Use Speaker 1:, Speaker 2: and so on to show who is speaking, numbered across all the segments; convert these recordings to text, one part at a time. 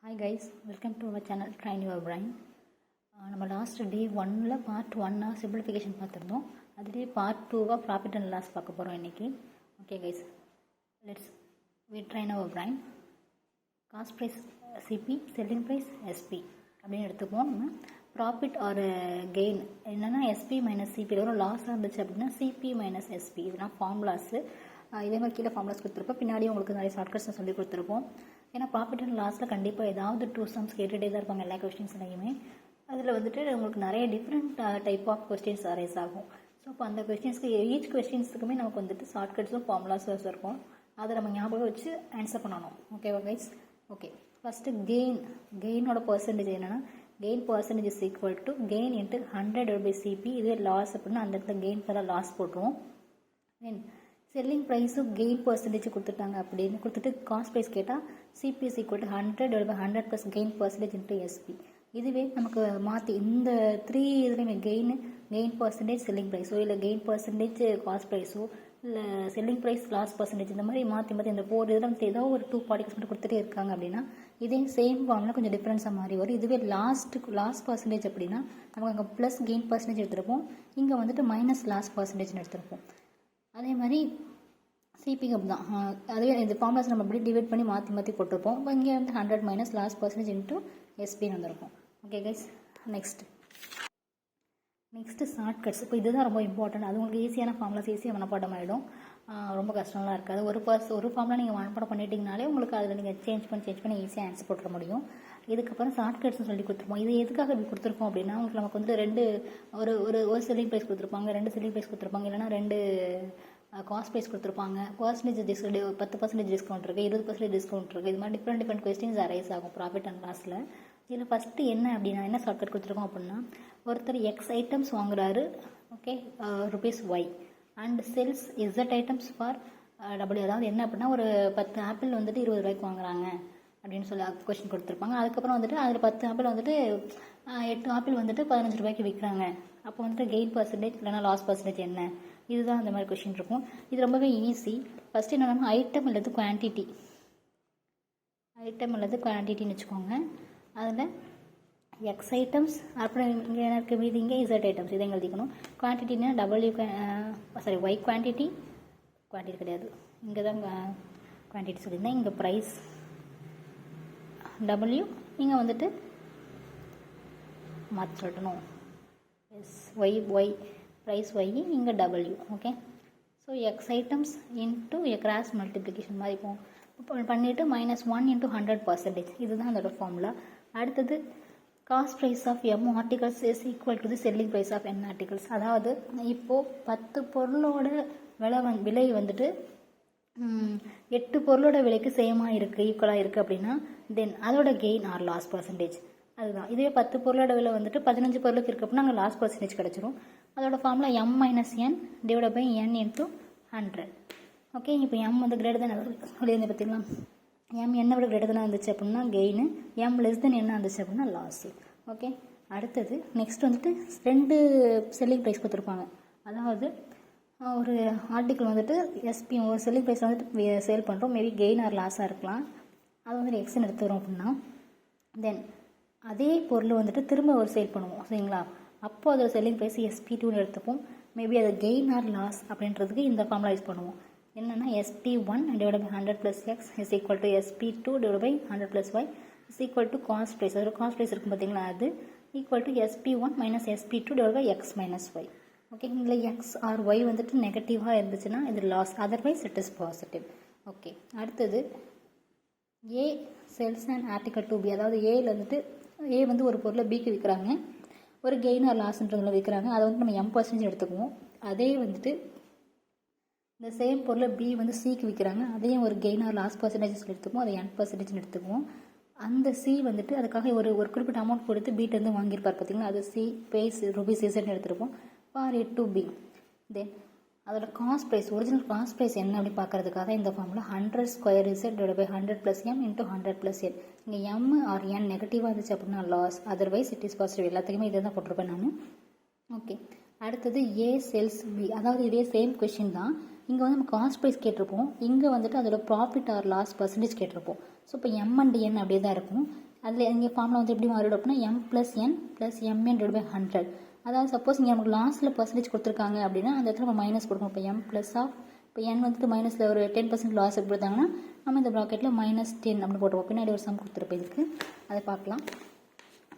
Speaker 1: Hi guys, welcome to our channel train your brain. நம்ம last day 1ல் part 1 simplification பார்த்துருந்தோம். அதுலேயே part 2 profit and loss பார்க்க போகிறோம் இன்றைக்கி. Okay guys, let's we train our brain. Cost price CP, selling price SP அப்படின்னு எடுத்துப்போம். நம்ம ப்ராஃபிட் ஆர் கெயின் என்னென்னா எஸ்பி மைனஸ் சிபி வரும். லாஸாக இருந்துச்சு அப்படின்னா சிபி மைனஸ் எஸ்பி, இதெல்லாம் ஃபார்முலாஸு. இதே மாதிரி கீழே ஃபார்முலாஸ் கொடுத்துருப்போம். பின்னாடி உங்களுக்கு நிறைய ஷார்ட்கட்ஸ் சொல்லி கொடுத்துருப்போம். ஏன்னா ப்ராஃபிட் அண்ட் லாஸில் கண்டிப்பாக ஏதாவது 2 சம்ஸ் கேட்டுகிட்டே தான் இருப்பாங்க எல்லா கொஸ்டின்ஸ்லையுமே. அதில் வந்துட்டு உங்களுக்கு நிறைய different type of questions arise ஆகும். ஸோ இப்போ அந்த கொஸ்டின்ஸ்க்கு ஈச் கொஸ்டின்ஸுக்குமே நமக்கு வந்துட்டு ஷார்ட்கட்ஸும் ஃபார்முலாஸும் இருக்கும். அதை நம்ம ஞாபகம் வச்சு ஆன்சர் பண்ணணும். ஓகேவா கைஸ்? ஓகே, ஃபஸ்ட்டு கெயினோட பர்சன்டேஜ் என்னென்னா gain percentage is equal to gain into 100/CP. இதுவே லாஸ் அப்படின்னா அந்த இடத்துல கெயின் ஃபுல்லாக லாஸ் போட்டுருவோம். தென் செல்லிங் ப்ரைஸும் கெயின் பர்சன்டேஜ் கொடுத்துட்டாங்க அப்படின்னு கொடுத்துட்டு காஸ்ட் ப்ரைஸ் கேட்டால் CP is equal to 100/100 plus gain percentage into SP. இதுவே நமக்கு மாற்றி இந்த 3 இதுலேயுமே கெயின் பர்சன்டேஜ் செல்லிங் ப்ரைஸோ இல்லை கெயின் பர்சன்டேஜ் காஸ்ட் ப்ரைஸோ இல்லை செல்லிங் ப்ரைஸ் லாஸ் பர்சன்டேஜ் இந்த மாதிரி மாற்றி இந்த 4 இதில் ஏதோ ஒரு 2 பார்ட்டிகல்ஸ் மட்டும் கொடுத்துட்டே இருக்காங்க அப்படின்னா இதே சேம் ஃபார்மில் கொஞ்சம் டிஃப்ரென்ஸாக மாறி வரும். இதுவே லாஸ் பர்சன்டேஜ் அப்படின்னா நமக்கு அங்கே ப்ளஸ் கெயின் பர்சன்டேஜ் எடுத்துருப்போம், இங்கே வந்துட்டு மைனஸ் லாஸ் பர்சன்டேஜ்னு எடுத்துருப்போம். அதே மாதிரி சிபிக்கு அப்படி தான். அதுவே இந்த ஃபார்முலாஸ் நம்ம அப்படி டிவைட் பண்ணி மாற்றி போட்டிருப்போம். இப்போ இங்கே வந்து 100 மைனஸ் லாஸ் பர்சன்டேஜ் இன்ட்டு எஸ்பின்னு வந்திருக்கும். Okay guys, next shortcuts. இப்போ இதுதான் ரொம்ப இம்பார்ட்டன்ட். அது உங்களுக்கு ஈஸியான ஃபார்முலாஸ் ஈஸியாக மனப்பாடம் ஆகிடும். ரொம்ப கஷ்டம்லாம் இருக்காது. ஒரு ஃபார்முலா நீங்கள் மனப்பாடம் பண்ணிட்டீங்கனாலே உங்களுக்கு அதில் நீங்கள் சேஞ்ச் பண்ணி ஈஸியாக ஆன்சர் போட்டுற முடியும். இதுக்கப்புறம் ஷார்ட்கட்ஸ்னு சொல்லி கொடுத்துருப்போம். இது எதுக்காக இப்படி கொடுத்துருக்கோம் அப்படின்னா உங்களுக்கு நமக்கு வந்து 2 ஒரு செல்லிங் ப்ரைஸ் கொடுத்துருப்பாங்க, 2 செல்லிங் ப்ரைஸ் கொடுத்துருப்பாங்க, இல்லைனா 2 காஸ்ட் ப்ரைஸ் கொடுத்துருப்பாங்க. பர்சன்டேஜ் 10% டிஸ்கவுண்ட் இருக்குது, 20% டிஸ்கவுண்ட் இருக்குது. இது மாதிரி டிஃப்ரெண்ட் கொஸ்டின்ஸ் அரைஸ் ஆகும் ப்ராஃபிட் அண்ட் லாஸில். இதில் ஃபஸ்ட்டு என்ன அப்படின்னா என்ன ஷார்ட்கட் கொடுத்துருக்கோம் அப்படின்னா ஒருத்தர் எக்ஸ் ஐட்டம்ஸ் வாங்குறாரு, okay, rupees Y and sells Z items for W. அதாவது என்ன அப்படின்னா ஒரு 10 ஆப்பிள் வந்துட்டு 20 ரூபாய்க்கு வாங்குறாங்க அப்படின்னு சொல்லி கொஸ்டின் கொடுத்துருப்பாங்க. அதுக்கப்புறம் வந்துட்டு அதில் 10 ஆப்பிள் வந்துட்டு 8 ஆப்பிள் வந்துட்டு 15 ரூபாய்க்கு விற்கிறாங்க. அப்போ வந்துட்டு கெயின் பர்சன்டேஜ் இல்லைனா லாஸ் பர்சன்டேஜ் என்ன? இதுதான் அந்த மாதிரி கொஸ்டின் இருக்கும். இது ரொம்பவே ஈஸி. ஃபஸ்ட்டு என்னென்னா ஐட்டம் அல்லது குவான்டிட்டின்னு வச்சுக்கோங்க. அதில் எக்ஸ் ஐட்டம்ஸ், அப்புறம் இங்கே என்ன இருக்குது மீதி, இங்கே இசட் ஐட்டம்ஸ், இதை எழுதிக்கணும். குவான்டிட்டினா ஒய் குவான்டிட்டி கிடையாது, இங்கே தான் குவான்டிட்டி சொல்லியிருந்தேன். இங்கே ப்ரைஸ் டபிள்யூ, இங்கே வந்துட்டு மாற்றி சொல்லணும். எஸ் ஒய் ப்ரைஸ் ஒய், இங்கே W. Okay, so X items into cross multiplication மாதிரி இப்போ பண்ணிவிட்டு -1 × 100%. இதுதான் அதோட ஃபார்முலா. அடுத்தது cost price of M articles is equal to the selling price of N articles. அதாவது இப்போது 10 பொருளோட விலை வந்துட்டு 8 பொருளோட விலைக்கு சேமாக இருக்குது, ஈக்குவலாக இருக்குது அப்படின்னா தென் அதோட கெயின் ஆர் லாஸ் பர்சன்டேஜ் அதுதான். இதே 10 பொருளோட விலை வந்துட்டு 15 பொருளுக்கு இருக்குது அப்படின்னா அங்கே லாஸ் பர்சன்டேஜ் கிடச்சிரும். அதோட formula m - n / n × 100. Okay, இப்போ m வந்து கிரேட்டர் தான் சொல்லியிருந்தேன் பார்த்தீங்களா. m என்னை விட கிரேட்டர் தான் இருந்துச்சு அப்படின்னா கெயின், m லெஸ் தென் என்ன இருந்துச்சு அப்படின்னா லாஸு. ஓகே, அடுத்தது நெக்ஸ்ட் வந்துட்டு 2 செல்லிங் ப்ரைஸ் கொடுத்துருப்பாங்க. அதாவது ஒரு ஆர்டிக்கல் வந்துட்டு எஸ்பி ஒரு செல்லிங் ப்ரைஸ் வந்துட்டு சேல் பண்ணுறோம், மேபி கெயின் ஆர் லாஸாக இருக்கலாம். அது வந்துட்டு எக்ஸ்ன்னு எடுத்துக்கிறோம் அப்படின்னா தென் அதே பொருள் வந்துட்டு திரும்ப ஒரு சேல் பண்ணுவோம், சரிங்களா. அப்போது அதோட செல்லிங் ப்ரைஸ் SP2ன்னு எடுத்துப்போம். மேபி அது கெயின் ஆர் லாஸ் அப்படின்றதுக்கு இந்த ஃபார்முலா யூஸ் பண்ணுவோம். என்னென்னா SP1 / 100 + x is equal to SP2 / 100 + y is equal to cost price. அதோட காஸ்ட் ப்ரைஸ் இருக்கும் பார்த்தீங்களா, அது equal to SP1 - SP2 / x - y. Okay, இதில் எக்ஸ் ஆர் ஒய் வந்துட்டு நெகட்டிவாக இருந்துச்சுன்னா இது loss, otherwise it is positive. Okay, அடுத்தது A sells and article to B. அதாவது ஏல வந்துட்டு ஏ வந்து ஒரு பொருளை பிக்கு விற்கிறாங்க, ஒரு கெயின் ஆர் லாஸ்ன்றதுல விற்கிறாங்க. அதை வந்து நம்ம m% எடுத்துக்குவோம். அதே வந்துட்டு இந்த சேம் பொருளை பி வந்து சிக்கு விற்கிறாங்க, அதையும் ஒரு கெயின் ஆர் லாஸ் பர்சன்டேஜ் எடுத்துக்குவோம், அதை n% எடுத்துக்குவோம். அந்த சி வந்துட்டு அதுக்காக ஒரு குறிப்பிட்ட அமௌண்ட் கொடுத்து பீட்டேருந்து வாங்கியிருப்பார் பார்த்தீங்களா, அது சி பேஸ் ருபீஸ் இசட்னு எடுத்துருப்போம் for it to B. Then அதோட cost price, original cost price என்ன அப்படி பார்க்கறதுக்காக இந்த ஃபார்முலா 100² Z / 100 + m × 100 + n. இங்கே m ஆர் n நெகட்டிவாக இருந்துச்சு அப்படின்னா loss, otherwise it is positive. எல்லாத்துக்குமே இதை தான் போட்டிருப்பேன் நான். ஓகே, அடுத்தது ஏ செல்ஸ் பி. அதாவது இதே சேம் கொஷின் தான். இங்கே வந்து நம்ம காஸ்ட் ப்ரைஸ் கேட்டிருப்போம், இங்கே வந்துட்டு அதோட ப்ராஃபிட் ஆர் லாஸ் பர்சன்டேஜ் கேட்டிருப்போம். ஸோ இப்போ m and n அப்படியே தான் இருக்கும். அதில் இங்கே ஃபார்மில் வந்து எப்படி மாறிடும் அப்படின்னா M plus N plus M N divide by 100. அதாவது சப்போஸ் இங்கே நமக்கு லாஸ்ட்டில் பர்சன்டேஜ் கொடுத்துருக்காங்க அப்படின்னா அந்த இடத்துல நம்ம மைனஸ் கொடுக்கணும். இப்போ எம் ப்ளஸ் ஆஃப் இப்போ என் வந்துட்டு மைனஸில் ஒரு 10% லாஸ் கொடுத்தாங்கன்னா நம்ம இந்த ப்ராக்கெட்டில் -10 அப்படின்னு போட்டுருவோம். பின்னாடி ஒரு சம் கொடுத்துருப்போம் இதுக்கு, அதை பார்க்கலாம்.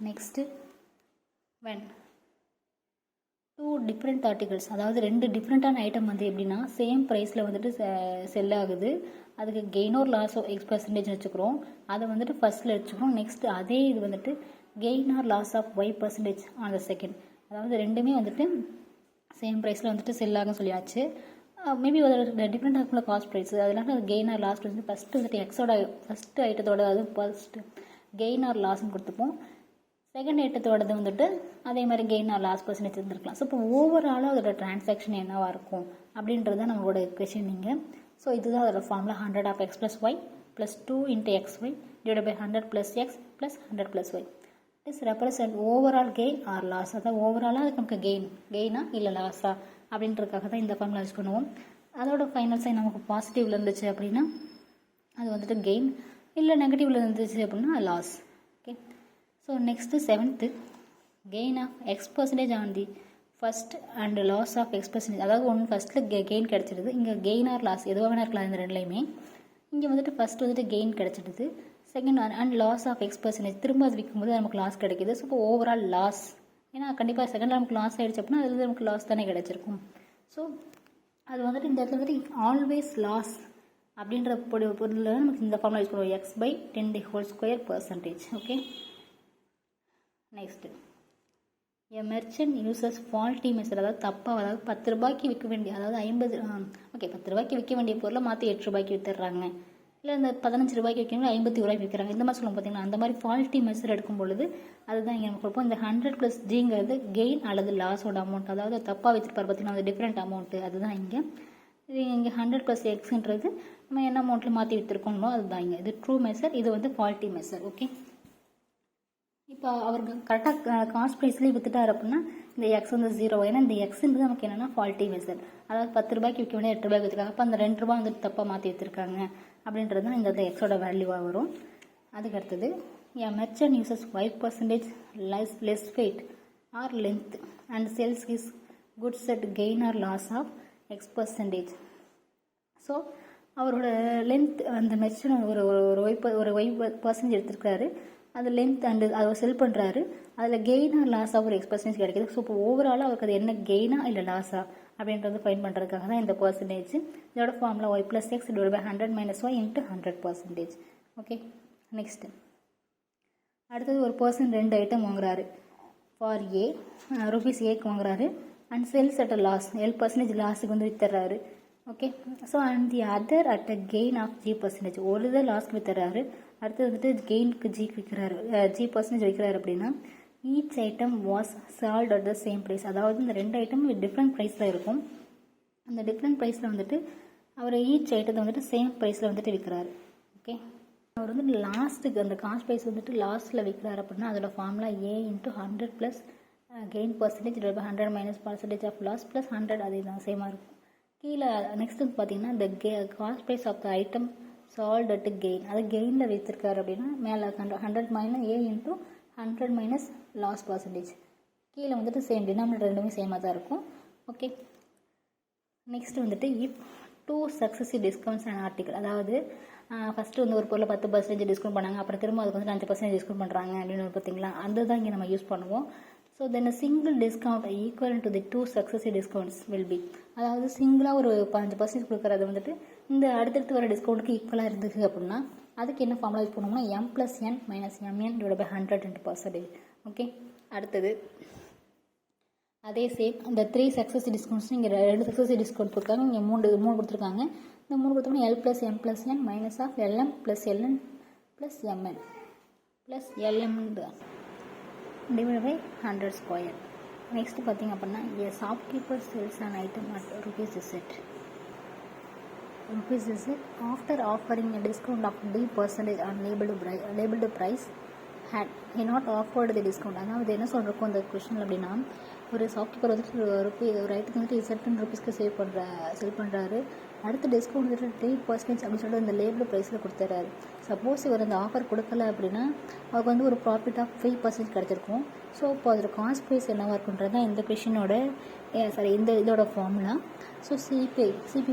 Speaker 1: நெக்ஸ்ட்டு when 2 டிஃப்ரெண்ட் ஆர்டிகல்ஸ், அதாவது 2 டிஃப்ரெண்ட்டான ஐட்டம் வந்து எப்படின்னா சேம் ப்ரைஸில் வந்துட்டு செல் ஆகுது. அதுக்கு gain or loss of X% வச்சுக்கிறோம். அதை வந்துட்டு ஃபஸ்ட்டில் வச்சுக்கிறோம். நெக்ஸ்ட்டு அதே இது வந்துட்டு gain or loss of Y% on the second. அதாவது ரெண்டுமே வந்துட்டு சேம் ப்ரைஸில் வந்துட்டு செல் ஆகுன்னு சொல்லியாச்சு. மேபி ஒரு டிஃப்ரெண்ட் ஆகும்ல காஸ்ட் ப்ரைஸ், அதனால அது கெயின் ஆர் லாஸ் வந்து ஃபஸ்ட்டு வந்துட்டு எக்ஸோட ஃபஸ்ட்டு ஐட்டத்தோட அது ஃபஸ்ட்டு கெயின் ஆர் லாஸ்ன்னு கொடுத்துப்போம். செகண்ட் ஐட்டத்தோடது வந்துட்டு அதே மாதிரி கெயின் ஆர் லாஸ் பர்சன்டேஜ் இருந்திருக்கலாம். ஸோ இப்போ ஓவராலாக அதோட டிரான்சாக்ஷன் என்னவாக இருக்கும் அப்படின்றது தான் நம்மளோட கொஷின் நீங்கள். ஸோ இதுதான் அதோட formula 100 of x plus y plus 2 into xy divided by 100 plus x plus 100 plus y. This represent overall gain or loss. அதாவது ஓவராலாக அதுக்கு நமக்கு கெயினா இல்லை லாஸா அப்படின்றதுக்காக தான் இந்த ஃபார்முலா யூஸ் பண்ணுவோம். அதோட ஃபைனல் சைன் நமக்கு பாசிட்டிவில் இருந்துச்சு அப்படின்னா அது வந்துட்டு கெயின், இல்லை நெகட்டிவில் இருந்துச்சு அப்படின்னா loss. Okay, so next 7th gain of X% on the first and loss of X%. அதாவது ஒன்று ஃபஸ்ட்டில் கெயின் கிடச்சிடுது, இங்கே கெயின் ஆர் லாஸ் எதுவாக வேணா இருக்கலாம் இந்த ரெண்டுலையுமே. இங்கே வந்துட்டு ஃபஸ்ட்டு வந்துட்டு கெயின் கிடச்சிடுது, second and loss of X% திரும்ப அது விற்கும்போது நமக்கு லாஸ் கிடைக்கிது. ஸோ இப்போ ஓவரால் லாஸ், ஏன்னா கண்டிப்பாக செகண்ட் நமக்கு லாஸ் ஆகிடுச்சு அப்படின்னா அதில் நமக்கு லாஸ் தானே கிடச்சிருக்கும். ஸோ அது வந்துட்டு இந்த இடத்துல வந்துட்டு ஆல்வேஸ் லாஸ் அப்படின்ற பொருளில் நமக்கு இந்த ஃபார்முலா யூஸ் பண்ணுவோம், x/10^2%. Okay, next A merchant uses faulty method, அதாவது தப்பாக, அதாவது 10 ரூபாய்க்கு விற்க வேண்டிய, அதாவது 10 ரூபாய்க்கு விற்க வேண்டிய பொருளை மாற்றி 8 ரூபாய்க்கு விற்றுறாங்க, இல்லை இந்த 15 ரூபாய்க்கு விற்கணும் 51 ரூபாய்க்கு விற்கிறாங்க, இந்த மாதிரி சொல்லுவோம் பார்த்தீங்கன்னா. அந்த மாதிரி ஃபால்ட்டி மெஷர் எடுக்கும் பொழுது அதுதான் இங்கே நம்ம கொடுப்போம். இந்த 100 + Gங்கிறது கெயின் அல்லது லாஸோட அமௌண்ட், அதாவது தப்பாக விற்றுப்பார் பார்த்தீங்கன்னா அது டிஃப்ரெண்ட் அமௌண்ட்டு, அதுதான் இங்கே. இது இங்கே 100 + Xன்றது நம்ம என்ன அமௌண்ட்டில் மாற்றி விற்றுருக்கோமோ அதுதான் இங்கே. இது ட்ரூ மெஷர், இது வந்து ஃபால்ட்டி மெஷர். ஓகே, இப்போ அவருக்கு கரெக்டாக காஸ்ட் ப்ரைஸ்லேயே விற்றுட்டார் அப்படின்னா இந்த எக்ஸ் வந்து 0, ஏன்னா இந்த எக்ஸுன்றது நமக்கு என்னென்னா ஃபால்ட்டி மெஷர். அதாவது 10 ரூபாய்க்கு விற்க வேண்டிய 8 ரூபாய்க்கு விற்றுருக்காங்க, அப்போ அந்த 2 ரூபா வந்துட்டு தப்பாக மாற்றி விற்றுருக்காங்க அப்படின்றது தான் இந்த எக்ஸோட வேல்யூவாக வரும். அதுக்கு அடுத்தது a merchant uses 5% less weight or length and sells his goods at gain or loss of X%. So அவரோட லென்த் அந்த மெர்ச்சன்ட் ஒரு Y% எடுத்துருக்காரு, அது லென்த் அண்டு அதை செல் பண்ணுறாரு, அதில் கெயினா லாஸாக ஒரு X% கிடைக்கிது. ஸோ இப்போ ஓவராலாக அவருக்கு அது என்ன கெயினா இல்லை லாஸா அப்படின்றது ஃபைன் பண்ணுறதுக்காக தான் இந்த பர்சன்டேஜ். இதோட formula y + x / 100 - y × 100%. Okay, next அடுத்தது ஒரு பர்சன் 2 ஐட்டம் வாங்குறாரு. ஃபார் ஏ ருபீஸ் ஏக்கு வாங்குறாரு and sells at a loss, L% லாஸுக்கு வந்து வித்துறாரு. Okay, so and the other at a gain of G%. ஒரு இதை லாஸ்க்கு வித்துறாரு, அடுத்து வந்துட்டு கெயினுக்கு Gக்கு விற்கிறாரு, G% விற்கிறாரு அப்படின்னா each item was sold at the same price. அதாவது இந்த 2 ஐட்டம் டிஃப்ரெண்ட் ப்ரைஸில் இருக்கும். அந்த டிஃப்ரெண்ட் ப்ரைஸில் வந்துட்டு அவர் ஈச் ஐட்டத்தை வந்துட்டு சேம் ப்ரைஸில் வந்துட்டு விற்கிறாரு. ஓகே, அவர் வந்து லாஸ்ட்டுக்கு அந்த காஸ்ட் ப்ரைஸ் வந்துட்டு லாஸ்ட்டில் விற்கிறாரு அப்படின்னா அதோட formula A × 100 + gain % / 100 - % of loss + 100, அதே தான் சேமாக இருக்கும். கீழே நெக்ஸ்ட் வந்து பார்த்தீங்கன்னா இந்த cost price of the item sold at gain, அது கெயினில் விற்றுருக்காரு அப்படின்னா மேலே 100 - A × 100 - லாஸ் %. கீழே வந்துட்டு சேம் டினாமினேட்டர் ரெண்டுமே சேமாக தான் இருக்கும். ஓகே, நெக்ஸ்ட் வந்துட்டு இப் 2 சக்ஸஸிவ் டிஸ்கவுண்ட்ஸ் அண்ட் ஆர்டிக்கல், அதாவது ஃபஸ்ட்டு வந்து ஒரு பொருளை 10% டிஸ்கவுண்ட் பண்ணாங்க, அப்புறம் திரும்ப அதுக்கு வந்து 5% டிஸ்கவுண்ட் பண்ணுறாங்க அப்படின்னு பார்த்தீங்களா, அந்த தான் இங்கே நம்ம யூஸ் பண்ணுவோம். So then single discount equal to the 2 successive discounts will be, அதாவது சிங்கிளாக ஒரு 5% கொடுக்குறது வந்துட்டு இந்த அடுத்தடுத்து வர டிஸ்கவுண்ட்டுக்கு ஈக்குவலாக இருந்துச்சு அப்படின்னா அதுக்கு என்ன ஃபார்முலா யூஸ் பண்ணுவோம்னா m + n - mn / 100%. ஓகே, அடுத்தது அதே சேம் இந்த 3 சக்ஸஸிவ் டிஸ்கவுண்ட்ஸ், இங்கே 2 சக்ஸஸிவ் டிஸ்கவுண்ட் கொடுத்தாங்க, இங்கே 3 கொடுத்துருக்காங்க. இந்த 3 கொடுத்தோம்னா L + m + n - of Lm + Ln + mn + Lm divided by 100². Next பார்த்தீங்க அப்படின்னா a shopkeeper sells an item at ₹Z after offering a discount of D% on labeled price had he not offered the discount. அதாவது என்ன சொல்கிறோம் அந்த கொஷனில் அப்படின்னா, ஒரு shopkeeper வந்துட்டு ஒரு ஐட்டத்துக்கு வந்துட்டு ₹Z செல் பண்ணுறாரு, அடுத்த டிஸ்கவுண்ட் வந்துட்டு 3% அப்படின்னு சொல்லிட்டு இந்த லேபிள் ப்ரைஸில் கொடுத்துறாரு. சப்போஸ் இவர் இந்த ஆஃபர் கொடுக்கல அப்படின்னா அவருக்கு வந்து ஒரு ப்ராஃபிட் ஆஃப் 5% கிடச்சிருக்கும். ஸோ இப்போ அதோட காஸ்ட் ப்ரைஸ் என்னவாக இருக்குன்றது தான் இந்த கொஷினோட இதோட formula. So CP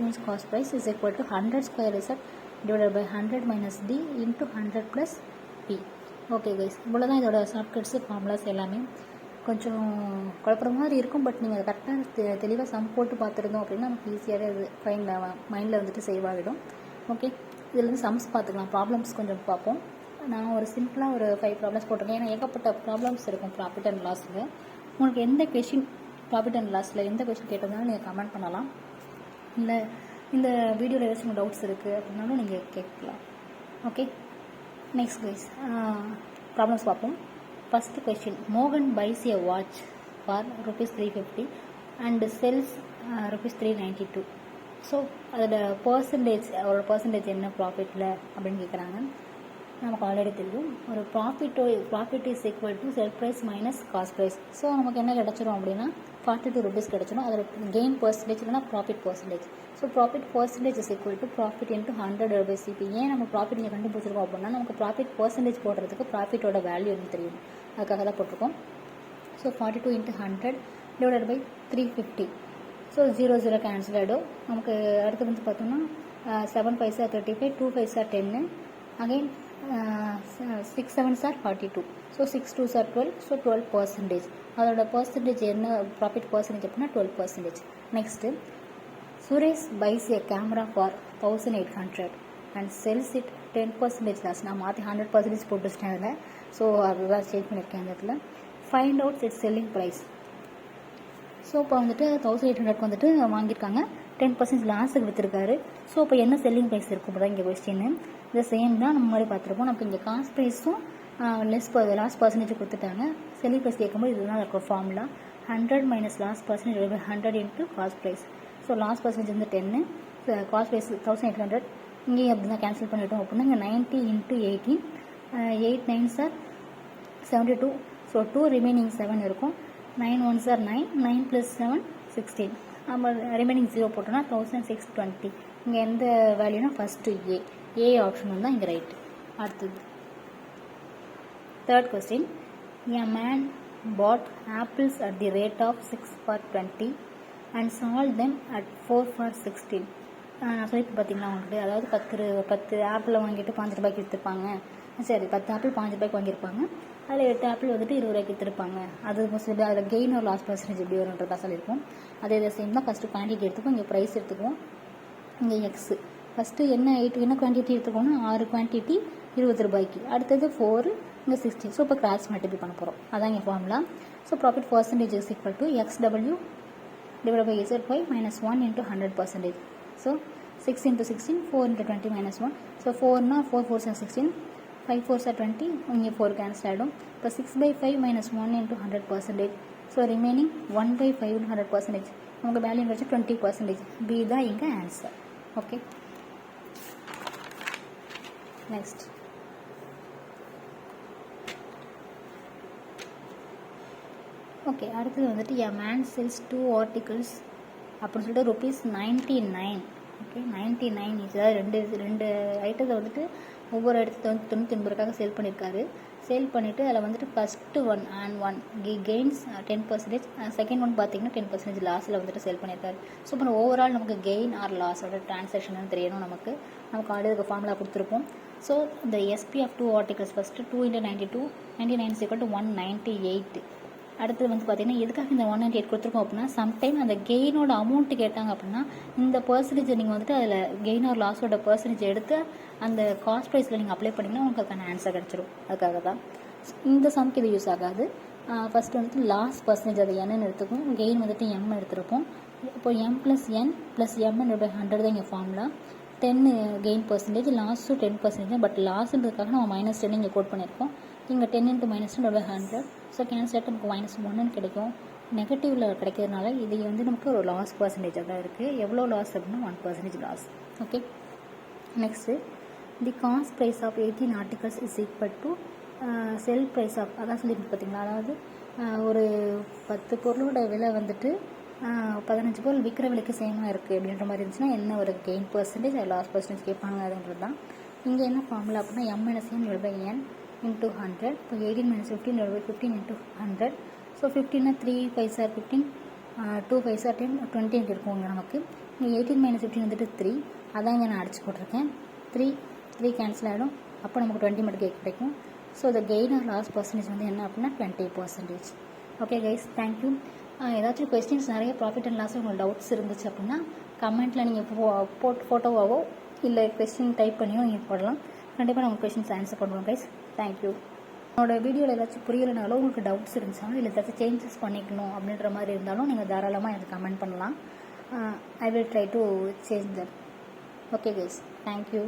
Speaker 1: means cost price is equal to 100 square Z divided by 100 minus D into 100 plus P. Okay guys, இவ்வளோ தான் இதோட ஷார்ட்கட்ஸு ஃபார்முலாஸ் எல்லாமே. கொஞ்சம் குழப்பற மாதிரி இருக்கும், பட் நீங்கள் அதை கரெக்டாக தெளிவாக சம் போட்டு பார்த்துருந்தோம் அப்படின்னா நமக்கு ஈஸியாகவே அது மைண்டில் வந்துட்டு சேவ் ஆகிடும். ஓகே, இதில் வந்து சம்ஸ் பார்த்துக்கலாம், ப்ராப்ளம்ஸ் கொஞ்சம் பார்ப்போம். நான் ஒரு சிம்பிளாக ஒரு 5 ப்ராப்ளம்ஸ் போட்டிருக்கேன். ஏன்னா ஏகப்பட்ட ப்ராப்ளம்ஸ் இருக்கும் ப்ராஃபிட் அண்ட் லாஸில். உங்களுக்கு எந்த கொஷின் ப்ராஃபிட் அண்ட் லாஸில் எந்த கொஷின் கேட்டதுனாலும் நீங்கள் கமெண்ட் பண்ணலாம். இல்லை இந்த வீடியோவில் ஏதாச்சும் டவுட்ஸ் இருக்குது அப்படின்னாலும் நீங்கள் கேட்கலாம். ஓகே, நெக்ஸ்ட் கைஸ் ப்ராப்ளம்ஸ் பார்ப்போம். First question, Mohan buys a watch for rupees 350 and sells rupees 392. So அதோட பர்சன்டேஜ் என்ன ப்ராஃபிட்டில் அப்படின்னு கேட்குறாங்க. நமக்கு ஆல்ரெடி தெரியும், ஒரு profit is equal to sell price minus cost price. So நமக்கு என்ன கிடச்சிரும் அப்படின்னா 42 rupees கிடச்சிடும். அதோட கெயின் பர்சன்டேஜ் இல்லைனா profit percentage. So profit percentage is equal to profit into 100 CP. ஏன் நம்ம ப்ராஃபிட் இங்கே கண்டுபிடிச்சிருக்கோம் அப்படின்னா நமக்கு ப்ராஃபிட் பர்சன்டேஜ் போடுறதுக்கு ப்ராஃபிட்டோட வேல்யூ என்ன தெரியும், அதுக்காக தான் போட்டிருக்கோம். So 42 into 100 divided by 350. So 0 cancel ஆகிடும். நமக்கு அடுத்து வந்து பார்த்தோம்னா 7 பைசா 35, 2 பைசா 10, again 6 7s are 42. So 6 2s are 12. So 12%. அதோட பர்சன்டேஜ் என்ன ப்ராஃபிட் பர்சன்டேஜ் அப்படின்னா 12%. Next, Suresh buys a camera for 1800 and sells it 10% loss. நான் மாற்றி 100% போட்டு வச்சிட்டேன் அதில். ஸோ அதுதான் சேஞ்ச் பண்ணியிருக்கேன் அந்த இடத்துல. Find out its selling price. So இப்போ வந்துட்டு 1800 வந்துட்டு வாங்கியிருக்காங்க, 10% லாஸுக்கு விற்றுருக்காரு. ஸோ இப்போ என்ன செல்லிங் ப்ரைஸ் இருக்கும் தான் இங்கே கொஸ்டின்னு. இந்த சேம் தான் நம்ம மாதிரி பார்த்துருப்போம். நமக்கு இங்கே காஸ்ட் ப்ரைஸும் லாஸ் பர்சன்டேஜ் கொடுத்துட்டாங்க. செல்லிங் ப்ரைஸ் கேட்கும்போது இதுதான் இருக்கும் formula. 100 minus loss percentage 100 into cost price. So loss percentage வந்து 10, காஸ்ட் ப்ரைஸ் 1800. இங்கேயும் அப்படி தான் கேன்சல் பண்ணிட்டோம் அப்படின்னா இங்கே 90 into 18, 8 9s are 72. So 2 remaining 7 இருக்கும். 9 1s are 9, 9 + 7 16. நம்ம ரிமைனிங் 0 போட்டோம்னா 1620. இங்கே எந்த வேல்யூனா ஃபஸ்ட்டு ஏ ஆப்ஷன் தான் இங்கே ரைட்டு. அடுத்தது third question, a man bought apples at the rate of 6 for 20 and sold them at 4 for 16. நான் சொல்லிட்டு பார்த்தீங்களா உங்களுக்கு, அதாவது 10 ஆப்பிள் வாங்கிட்டு 5 ரூபாய்க்கு விற்றுருப்பாங்க. சரி, 10 ஆப்பிள் 5 ரூபாய்க்கு வாங்கியிருப்பாங்க. அதில் 8 ஆப்பிள் வந்துட்டு 20 ரூபாய்க்கு விற்றுருப்பாங்க. அது மோஸ்ட்லி அதில் கெயின் ஒரு லாஸ் பர்சன்டேஜ் எப்படி வரும்ன்றதா சொல்லியிருக்கோம். அதே சேம் தான். ஃபஸ்ட்டு குவான்டிட்டி எடுத்துக்கும், இங்கே ப்ரைஸ் எடுத்துக்குவோம். இங்கே எக்ஸு ஃபஸ்ட்டு என்ன குவான்டிட்டி எடுத்துக்கோன்னா 6 குவான்டிட்டி 20 ரூபாய்க்கு. அடுத்தது 4, இங்கே 16. ஸோ இப்போ கிராஸ் மல்டிபிள் பண்ண போகிறோம். அதான் இங்கே formula. So profit percentage is equal to XW divided by ZY minus 1 into 100%. So 6 into 16, 4 into 20 minus 1. So 4 na 4 4s are 16, 5 4s are 20. இங்கே 4 கேன்சல் ஆகிடும். இப்போ 6/5 minus 1 into 100%. So remaining 1/5 into 100%. நமக்கு value வச்சு 20%. B தான் இங்கே answer. Okay, next okay, அடுத்தது வந்துட்டு a man sells 2 articles அப்படின்னு சொல்லிட்டு ₹99. ஓகே, 99 அதாவது ரெண்டு ஐட்டத்தை வந்துட்டு ஒவ்வொரு இடத்துல வந்து 99 ரூபாய்க்காக சேல் பண்ணியிருக்காரு. சேல் பண்ணிவிட்டு அதில் வந்துட்டு first one gains 10%, second one பார்த்தீங்கன்னா 10% லாஸில் வந்துட்டு சேல் பண்ணியிருக்காரு. ஸோ இப்போ ஓவரால் நமக்கு கெயின் ஆர் லாஸோட டிரான்சாக்ஷன் தெரியணும். நமக்கு ஆல்ரெடி ஃபார்முலா கொடுத்துருப்போம். ஸோ இந்த எஸ்பி ஆஃப் 2 ஆர்டிகல்ஸ் ஃபஸ்ட்டு 2 × 92, 99 = 198. அடுத்தது வந்து பார்த்திங்கன்னா எதுக்காக இந்த 198 கொடுத்துருக்கோம் அப்படின்னா சம்டைம் அந்த கெயினோட அமௌண்ட்டு கேட்டாங்க அப்படின்னா இந்த பர்சன்டேஜ் நீங்கள் வந்துட்டு அதில் கெயின் ஆர் லாஸோட பர்சன்டேஜ் எடுத்து அந்த காஸ்ட் ப்ரைஸில் நீங்கள் அப்ளை பண்ணிங்கன்னா உங்களுக்கு அதுக்கான ஆன்சர் கிடச்சிரும். அதுக்காக தான் இந்த சம்க்கு இது யூஸ் ஆகாது. ஃபஸ்ட்டு வந்துட்டு லாஸ் பர்சன்டேஜ் அதை என்னன்னு எடுத்துக்கும், கெயின் வந்துட்டு எம் எடுத்துருப்போம். இப்போ M + N + M/100 தான் இங்கே ஃபார்முலா. 10 கெயின் பர்சன்டேஜ், லாஸும் 10%. பட் லாஸுன்றதுக்காக நம்ம -10 இங்கே கோட் பண்ணியிருக்கோம். இங்கே 10 × -10/100. ஸோ கேன்சல் ஆகிட்டு நமக்கு -1 கிடைக்கும். நெகட்டிவில் கிடைக்கிறதுனால இது வந்து நமக்கு ஒரு லாஸ் பர்சன்டேஜாக தான் இருக்குது. எவ்வளோ லாஸ் அப்படின்னா 1% loss. Okay, next the cost price of 18 articles is equal to sell price of, அதான் சொல்லிட்டு பார்த்தீங்களா, அதாவது ஒரு 10 பொருளோட விலை வந்துட்டு 15 பொருள் விற்கிற விலைக்கு சேமாக இருக்குது அப்படின்ற மாதிரி இருந்துச்சுன்னா என்ன ஒரு கெயின் பர்சன்டேஜ் லாஸ் பர்சன்டேஜ் கேட்பாங்க அதுன்றது தான். இங்கே என்ன ஃபார்முலா அப்படின்னா m-n/n into 100. இப்போ 18-15/15 into 100. ஸோ 15 3 5 are 15, 2 5 are 10, 20 இருக்குங்க நமக்கு. இங்கே 18-15 வந்துட்டு 3, அதான் இங்கே நான் அடிச்சு போட்டிருக்கேன். 3 கேன்சல் ஆகிடும், அப்போ நமக்கு 20 மட்டும் கிடைக்கும். So the gain or loss percentage வந்து என்ன அப்படின்னா 20%. Okay guys, thank you. ஏதாச்சும் கொஸ்டின்ஸ் நிறைய ப்ராஃபிட் அண்ட் லாஸ் உங்களுக்கு டவுட்ஸ் இருந்துச்சு அப்படின்னா கமெண்ட்டில் நீங்கள் ஃபோட்டோவாவோ இல்லை கொஸ்டின் டைப் பண்ணியோ நீங்கள் போடலாம். கண்டிப்பாக நம்ம கொஸ்டின்ஸ் ஆன்சர் பண்ணுவோம் கைஸ். தேங்க்யூ. என்னோடய வீடியோவில் ஏதாச்சும் புரியலைனாலும் உங்களுக்கு டவுட்ஸ் இருந்துச்சாலும் இல்லை ஏதாச்சும் சேஞ்சஸ் பண்ணிக்கணும் அப்படின்ற மாதிரி இருந்தாலும் நீங்கள் தாராளமாக எனக்கு கமெண்ட் பண்ணலாம். I will try to change that. Okay guys, thank you.